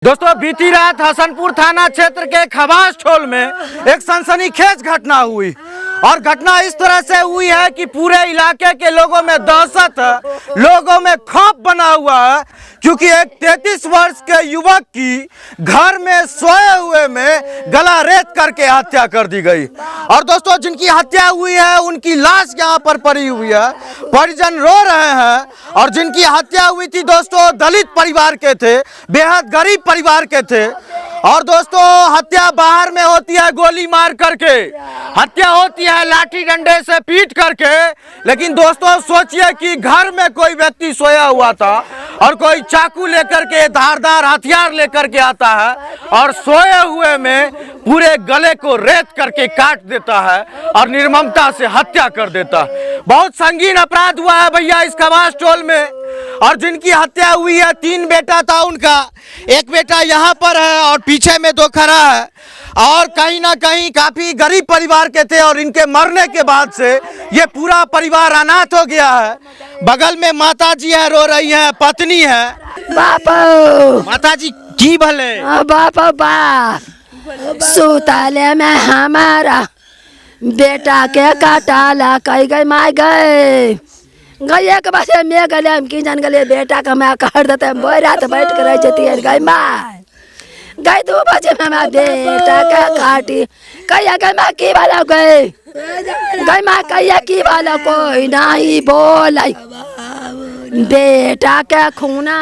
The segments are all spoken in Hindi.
दोस्तों बीती रात हसनपुर थाना क्षेत्र के खबास टोल में एक सनसनीखेज घटना हुई और घटना इस तरह से हुई है कि पूरे इलाके के लोगों में दहशत है, लोगों में खौफ बना हुआ है क्योंकि एक 33 वर्ष के युवक की घर में सोए हुए में गला रेत करके हत्या कर दी गई। और दोस्तों जिनकी हत्या हुई है उनकी लाश यहाँ पर पड़ी हुई है, परिजन रो रहे हैं। और जिनकी हत्या हुई थी दोस्तों दलित परिवार के थे, बेहद गरीब परिवार के थे। और दोस्तों हत्या बाहर में होती है गोली मार करके, हत्या होती है लाठी डंडे से पीट करके। लेकिन दोस्तों सोचिए कि घर में कोई व्यक्ति सोया हुआ था और कोई चाकू लेकर के धारदार हथियार लेकर के आता है और सोए हुए में पूरे गले को रेत करके काट देता है और निर्ममता से हत्या कर देता है। बहुत संगीन अपराध हुआ है भैया इस खबास टोल में। और जिनकी हत्या हुई है 3 बेटा था उनका, एक बेटा यहाँ पर है और पीछे में 2 खड़ा है। और कहीं ना कहीं काफी गरीब परिवार के थे और इनके मरने के बाद से ये पूरा परिवार अनाथ हो गया है। बगल में माता जी है, रो रही है, पत्नी है। माता जी की भले सुताले में हमारा बेटा के काटाला कही गई माय गए एक बजे में गले हम की जान गले बेटा का मैं काट देते रात बैठ कर रह जाती है गई माँ गई 2 बजे में मैं बेटा का काटी कहिया गई माँ की वाला गई माँ कहिया की वाला कोई नहीं बोल बेटा के खूना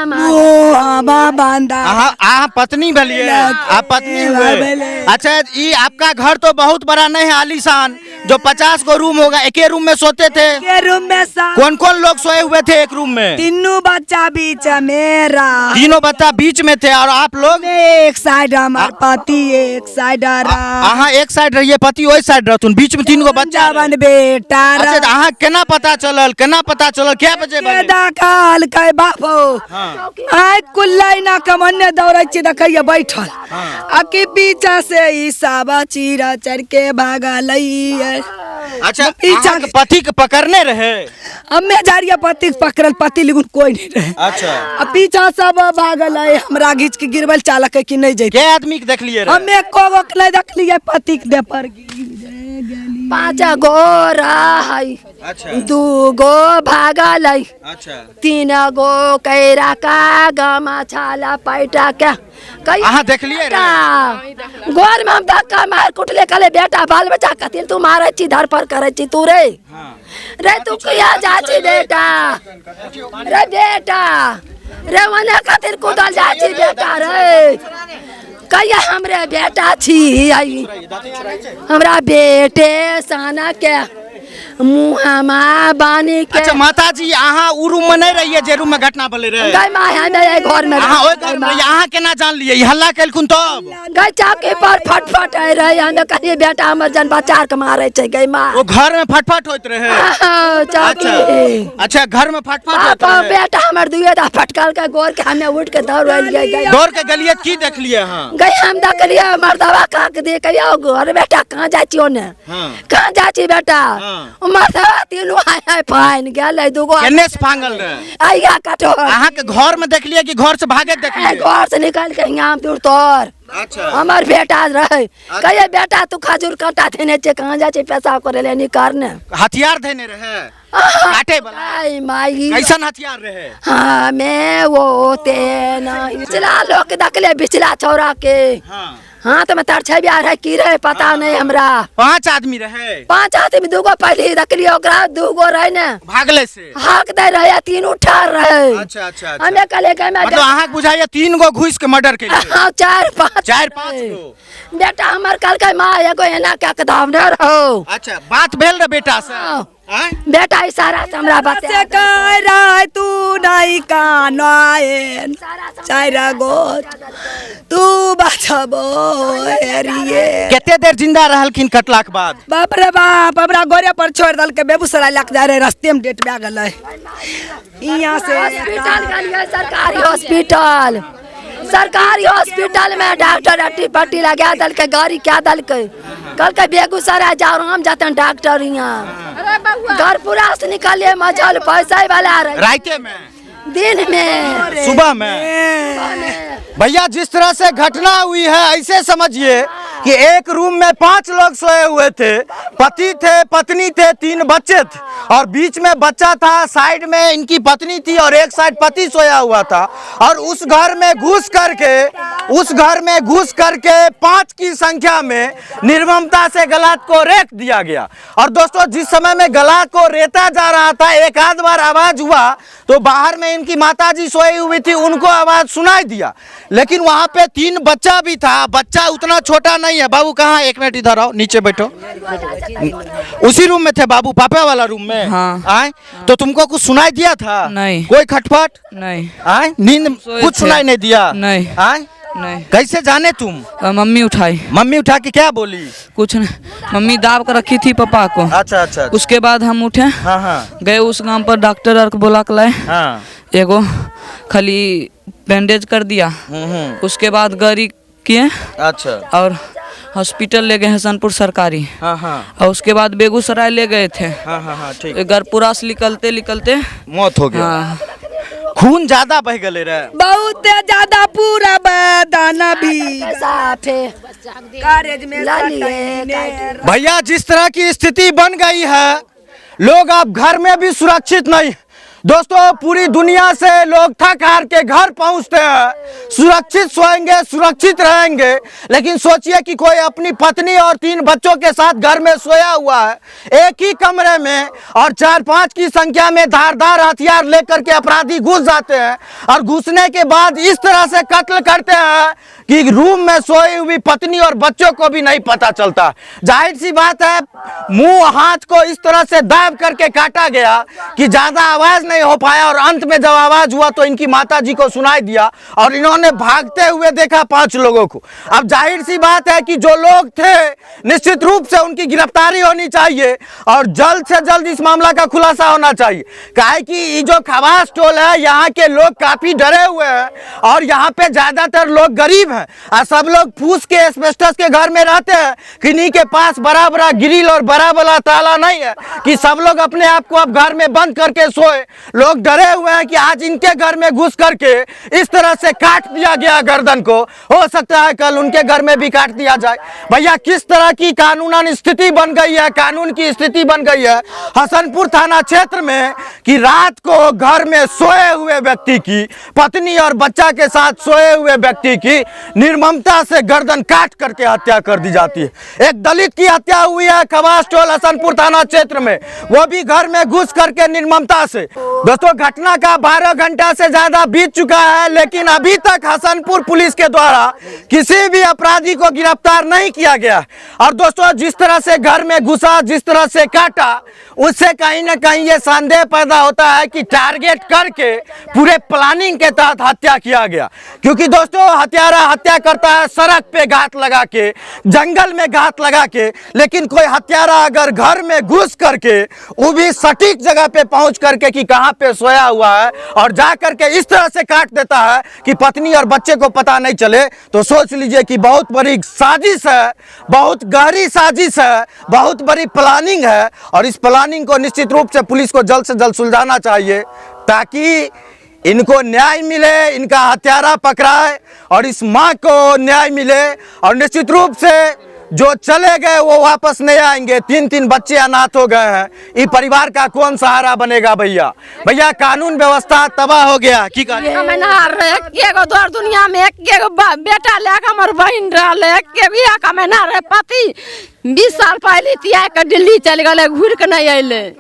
आप पत्नी भलिए, आप पत्नी हुए। अच्छा ये आपका घर तो बहुत बड़ा नहीं है, आलीशान, जो 50 को रूम होगा। एक ही रूम में सोते थे? एक रूम में कौन कौन लोग सोए हुए थे एक रूम में? 3 बच्चा बीच मेरा, 3 बच्चा बीच में थे। और आप लोग? एक साइड हमारे पति, एक साइड अहाँ एक साइड रहिए, पति वही साइड रहतुन, बीच में 3 गो बच्चा बेटा। अच्छा अहाँ केना पता चलल क्या बजे काल कहे बापो आय कुल्लाई ना कमन्ने दौड़ै छी देखैया बैठल आकि पीछा से ई साबा चीरा चढ़ के भागल। अच्छा पीछा के पति के पकड़ने रहे? हमें जारिया पति पकड़ल, पति लेकिन कोई नहीं रहे। अच्छा पीछा सब भागल है, हमरा घीच के गिरबल चालक है कि नहीं जाए। के आदमी के देखलिए रे? हमें को नहीं देखलिए, पति के दे पर 5 गो रही। अच्छा 2 गो भागल। अच्छा 3 गो कैरा का गमा छाला पैटा क्या अहाँ देखलिए गोर में हम धक्का मार कुटले कले बेटा बाल बच्चा कथिन तू मारे छी धर पर करे छी तू रे रे तू किया जाची बेटा रे बेटा रे वने कथिन कुदल जाची बेटा रे कहिया हमरे बेटा छी आई हमरा बेटे साना के मुहामा बानी के। अच्छा माता जी अहाँ उ रूम में नहीं रहिए जे रूम में घटना भले रहे? गई मां है घर में। अहाँ ओइ घर में अहाँ केना जान लिए हल्ला कैलखुन तब? गई चाके पर फटफट आए रहे, हमें कहिए बेटा हमर जन बच्चा के मारे छै गई मां। वो घर में फटफट होत रहे? अच्छा घर में फटफट होत रहे। बेटा हमर दुए दा फटकल के गोर के हमें उठ के दौड़ गई। दौड़ के गलिए की देख लिए? हां गई हम देखलिए मर्दवा का के दे कहियो घर बेटा कहां जाय छी ओने? कहां जाय छी बेटा? मर्दवा तीनों आय फाइन गेलै 2 गो केने से भागल रहे? आइया कटो अहाँ के घर में देखलिए कि घर से भागे देखलिए? घर से निकाल के यहाँ दूर तोर। अच्छा हमार बेटा रहे कहिए बेटा तू खजूर काटा देने छे कहां जा छे पेशाब करे ले निकारने हथियार देने रहे काटे वाला? माई कैसन हथियार रहे? हां मैं वो ते नहीं बिचला लोग दकले बिचला छोरा के। हाँ तो मैं तार छे बियाह है की रहे पता नहीं हमरा। 5 आदमी रहे? 5 आदमी 2 गो पहले दकलियो ओकरा 2 गो रहे ने भागले से हाक दे रहे 3 ठार रहे। अच्छा अच्छा हमें कले के मैं मतलब अहाँ बुझाइए 3 गो घुस के मर्डर के लिए? हां 4-5 गो बेटा हमर कल के मां एगो एना क्या के दाम न रहो। अच्छा बात भेल रे बेटा से? बेटा इशारा से हमरा बात से कह रहा तू नहीं कानवाएन 4 गो तू बचबो हेरिए। केते देर जिंदा रहलखिन कटला के बाद? बाप रे बाप हमरा गोरे पर छोड़ दल के बेगूसराय लग जा रहे, रास्ते में डेट भे गेलै। यहाँ से हॉस्पिटल गलिए सरकारी हॉस्पिटल में डॉक्टर अट्टी पट्टी लगा दल के गाड़ी क्या दल के कल के बेगूसराय जाओ हम जाते डॉक्टर यहाँ घर पूरा से निकलिए मजल पैसा वाला राइते में दिन में सुबह में भैया जिस तरह से घटना हुई है ऐसे समझिए कि एक रूम में 5 लोग सोए हुए थे, पति थे, पत्नी थे, 3 बच्चे थे और बीच में बच्चा था, साइड में इनकी पत्नी थी और एक साइड पति सोया हुआ था। और उस घर में घुस करके 5 की संख्या में निर्ममता से गलात को रेत दिया गया। और दोस्तों जिस समय में गलात को रेता जा रहा था, एक आध बार आवाज हुआ तो बाहर में इनकी माताजी सोई हुई थी, उनको आवाज सुनाई दिया, लेकिन वहां पे 3 बच्चा भी था। बच्चा उतना छोटा नहीं है। बाबू कहाँ, एक मिनट इधर आओ, नीचे बैठो। उसी रूम में थे बाबू, पापा वाला रूम में? हाँ। आए तो तुमको कुछ सुनाई दिया था? नहीं। कोई खटपट? नहीं। आए नींद कुछ सुनाई नहीं दिया? नहीं। आए नहीं। कैसे जाने तुम? मम्मी उठाई। मम्मी उठा के क्या बोली? कुछ नहीं, मम्मी दाब कर रखी थी पापा को। अच्छा अच्छा। उसके बाद हम उठे, हाँ हाँ गए उस गांव पर, डॉक्टर और को बुला के लाए। हाँ। एगो खाली बैंडेज कर दिया। उसके बाद गाड़ी किए अच्छा। और हॉस्पिटल ले गए हसनपुर सरकारी। हाँ हाँ। और उसके बाद बेगूसराय ले गए थे। हाँ हाँ हाँ ठीक। गरपुरा से निकलते निकलते मौत हो गया। हाँ। खून ज्यादा बह गले रे, बहुत ज्यादा, पूरा बदन भी साफे कारेज में भैया जिस तरह की स्थिति बन गई है, लोग अब घर में भी सुरक्षित नहीं। दोस्तों पूरी दुनिया से लोग थक हार के घर पहुंचते हैं, सुरक्षित सोएंगे, सुरक्षित रहेंगे, लेकिन सोचिए कि कोई अपनी पत्नी और 3 बच्चों के साथ घर में सोया हुआ है, एक ही कमरे में, और 4-5 की संख्या में धारदार हथियार लेकर के अपराधी घुस जाते हैं और घुसने के बाद इस तरह से कत्ल करते हैं कि रूम में सोई हुई पत्नी और बच्चों को भी नहीं पता चलता। जाहिर सी बात है, मुंह हाथ को इस तरह से दाब करके काटा गया कि ज्यादा आवाज नहीं हो पाया और अंत में जब आवाज हुआ तो इनकी माताजी को सुनाई दिया और इन्होंने भागते हुए देखा 5 लोगों को। अब जाहिर सी बात है कि जो लोग थे निश्चित रूप से उनकी गिरफ्तारी होनी चाहिए और जल्द से जल्द इस मामला का खुलासा होना चाहिए। काहे कि ये जो खवास टोल है, यहाँ के लोग काफी डरे हुए हैं और यहाँ पे ज्यादातर लोग गरीब हैं और सब लोग फूस के एस्बेस्टस के घर में रहते हैं, किन्हीं के पास बड़ा बड़ा ग्रिल और बड़ा बड़ा ताला नहीं है कि सब लोग अपने आप को अब घर में बंद करके सोए। लोग डरे हुए हैं कि आज इनके घर में घुस करके इस तरह से काट दिया गया गर्दन को, हो सकता है कल उनके घर में भी काट दिया जाए। भैया किस तरह की कानूनन स्थिति बन गई है, कानून की स्थिति बन गई है हसनपुर थाना क्षेत्र में कि रात को घर में सोए हुए व्यक्ति की, पत्नी और बच्चा के साथ सोए हुए व्यक्ति की निर्ममता से गर्दन काट करके हत्या कर दी जाती है। एक दलित की हत्या हुई है खवास टोल हसनपुर थाना क्षेत्र में, वो भी घर में घुस करके निर्ममता से। दोस्तों घटना का 12 घंटा से ज्यादा बीत चुका है, लेकिन अभी तक हसनपुर पुलिस के द्वारा किसी भी अपराधी को गिरफ्तार नहीं किया गया। और दोस्तों जिस तरह से घर में घुसा, जिस तरह से काटा, उससे कहीं ना कहीं ये संदेह पैदा होता है कि टारगेट करके पूरे प्लानिंग के तहत हत्या किया गया। क्योंकि दोस्तों हत्यारा हत्या करता है सड़क पे घात लगा के, जंगल में घात लगा के, लेकिन कोई हत्यारा अगर घर में घुस करके, वो भी सटीक जगह पे पहुंच करके कि कहां पे सोया हुआ है और जा करके इस तरह से काट देता है कि पत्नी और बच्चे को पता नहीं चले, तो सोच लीजिए कि बहुत बड़ी साजिश है, बहुत गहरी साजिश है, बहुत बड़ी प्लानिंग है। और इस प्लानिंग को निश्चित रूप से पुलिस को जल्द से जल्द सुलझाना चाहिए ताकि इनको न्याय मिले, इनका हत्यारा पकड़ाए और इस मां को न्याय मिले। और निश्चित रूप से जो चले गए वो वापस नहीं आएंगे। 3-3 बच्चे अनाथ हो गए हैं, इस परिवार का कौन सहारा बनेगा? भैया भैया कानून व्यवस्था तबाह हो गया की दुनिया में एक बेटा लेकर हमर बहन रहे, पति 20 साल पहले दिल्ली चल गए, घूर के नहीं अले।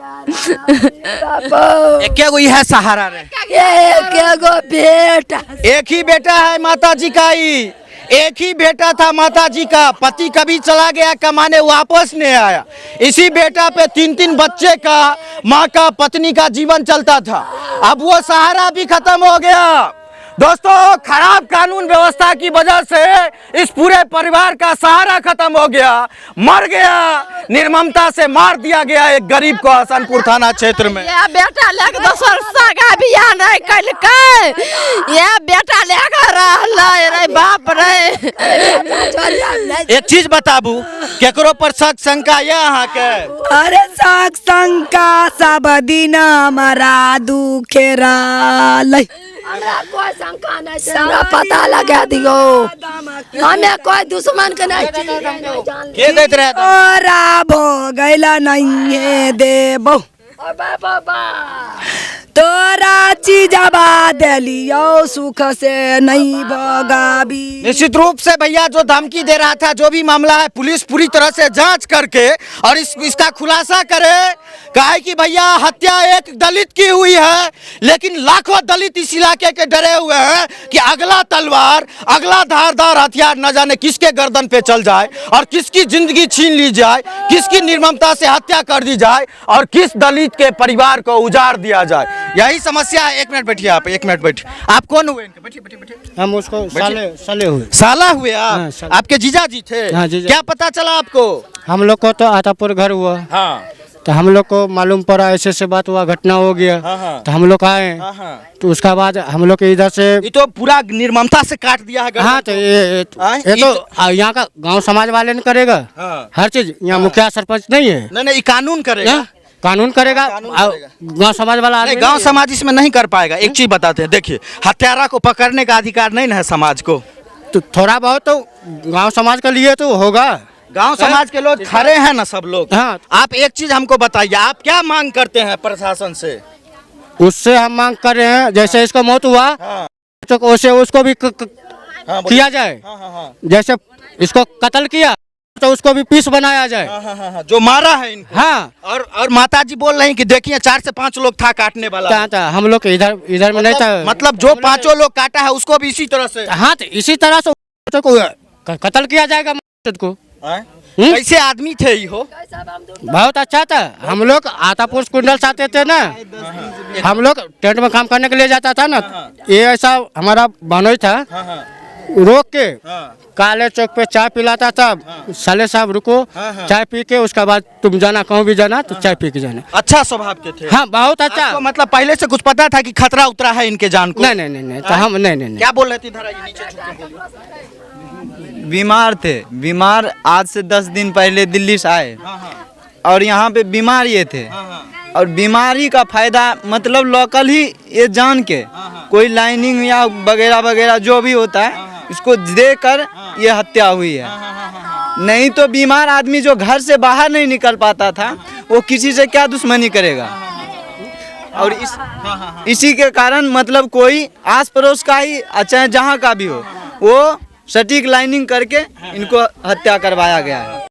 एकेगो यह सहारा रहे, एकेगो बेटा, एक ही बेटा है माता जी का, ही एक ही बेटा था माता जी का। पति कभी चला गया कमाने, वापस नहीं आया। इसी बेटा पे 3-3 बच्चे का, माँ का, पत्नी का जीवन चलता था। अब वो सहारा भी खत्म हो गया। दोस्तों खराब कानून व्यवस्था की वजह से इस पूरे परिवार का सहारा खत्म हो गया, मर गया, निर्ममता से मार दिया गया एक गरीब को हसनपुर थाना क्षेत्र में। ये बेटा लेकर 10 वर्ष का बियाह नहीं कल के, ये बेटा लेकर रे बाप रे। एक चीज बताबू, केकरो पर शक शंका ये अहाँ के? अरे शक शंका सब दिन हमारा दुखेरा लई। हमरा कोई शंका नहीं है, हमरा पता लगा दियो, हमें कोई दुश्मन के नहीं जान के देत रहे तो? तोरा भो गैला नहीं है देबो तोरा चीजबा देलियो सुख से नहीं भगाबी। निश्चित रूप से भैया जो धमकी दे रहा था, जो भी मामला है पुलिस पूरी तरह से जांच करके और इसका खुलासा करे। कहे कि भैया हत्या एक दलित की हुई है, लेकिन लाखों दलित इस इलाके के डरे हुए हैं कि अगला तलवार, अगला धारदार हथियार न जाने किसके गर्दन पे चल जाए और किसकी जिंदगी छीन ली जाए, किसकी निर्ममता से हत्या कर दी जाए और किस दलित के परिवार को उजाड़ दिया जाए। यही समस्या है। 1 मिनट बैठिए आप, 1 मिनट बैठिए। आप कौन हुए इनके? बैठिए बैठिए बैठिए। हम उसको साले हुए। साला हुए आप? हाँ, साला। आपके जीजा जी थे? हाँ, जीजा। क्या पता चला आपको? हम लोग को तो आतापुर घर हुआ, हाँ तो हम लोग को मालूम पड़ा ऐसे से बात हुआ, घटना हो गया। हाँ। तो हम लोग आए, तो उसका बाद हम लोग के इधर से ये तो पूरा निर्ममता से काट दिया है गर्दन हाँ, तो को। ये तो यहाँ का गांव समाज वाले ने करेगा हाँ। हर चीज। यहाँ मुखिया सरपंच नहीं है, नहीं ये कानून करेगा। हाँ, कानून करेगा। गांव समाज वाला नहीं, आदमी गांव नहीं है। समाज इसमें नहीं कर पाएगा। एक चीज बताते हैं, देखिए हत्यारा को पकड़ने का अधिकार नहीं ना है समाज को। तो थोड़ा बहुत तो गांव समाज के लिए तो होगा। गांव समाज के लोग खड़े हैं ना सब लोग। हाँ। आप एक चीज हमको बताइए, आप क्या मांग करते हैं प्रशासन से? उससे हम मांग कर रहे हैं जैसे इसको मौत हुआ हाँ। तो वैसे उसको भी हाँ, बोलिए। किया जाए। हाँ। जैसे इसको कत्ल किया तो उसको भी पीस बनाया जाए। हाँ, जो मारा है इनको। हाँ, और माताजी बोल रही कि देखिए 4 से 5 लोग था काटने वाला। था हम लोग के इधर में नहीं था। मतलब जो 5 लोग काटा है उसको भी इसी तरह से हाँ, तो इसी तरह से कत्ल किया जाएगा को। कैसे आदमी थे ये हो? बहुत अच्छा था। हम लोग आतापुर कुंडल से आते थे ना, हम लोग टेंट में काम करने के लिए जाता था ना, ये ऐसा हमारा बनोई था, रोक के काले चौक पे चाय पिलाता था। साले साहब रुको, चाय पी के उसके बाद तुम जाना, कहूँ भी जाना तो चाय पी के जाना। अच्छा स्वभाव के थे? हाँ, बहुत अच्छा। आपको मतलब पहले से कुछ पता था कि खतरा उतरा है इनके जान को? नहीं, तो हम नहीं। क्या बोल रहे थे? इधर आइए, नीचे झुक के बोलिए। बीमार थे, बीमार आज से 10 दिन पहले दिल्ली से आए और यहाँ पे बीमार ये थे। और बीमारी का फायदा मतलब लोकल ही ये जान के कोई लाइनिंग या वगैरह वगैरह जो भी होता है इसको देकर ये हत्या हुई है। नहीं तो बीमार आदमी जो घर से बाहर नहीं निकल पाता था वो किसी से क्या दुश्मनी करेगा। और इसी के कारण मतलब कोई आस पड़ोस का ही चाहे जहाँ का भी हो वो सटीक लाइनिंग करके इनको हत्या करवाया गया है।